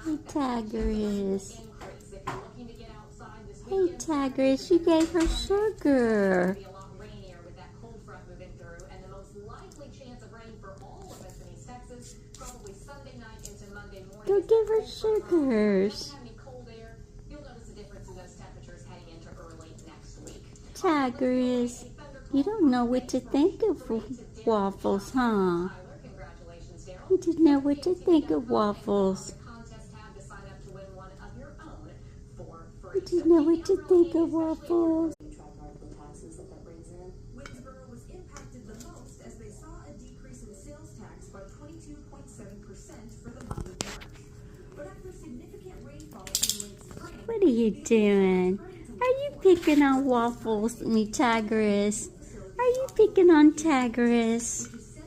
Hey, Tigeress. Hey, Tigeress, you gave her sugar. Go give her sugars. Tigeress, you don't know what to think of waffles, huh? You didn't know what to think of waffles. You didn't know what to think of waffles. Winsboro was impacted the most as they saw a decrease in sales tax by 22.7% for the month of March. But after significant rainfall in late spring, What are you doing? Are you picking on waffles, me Tigeress? Are you picking on Tigeress?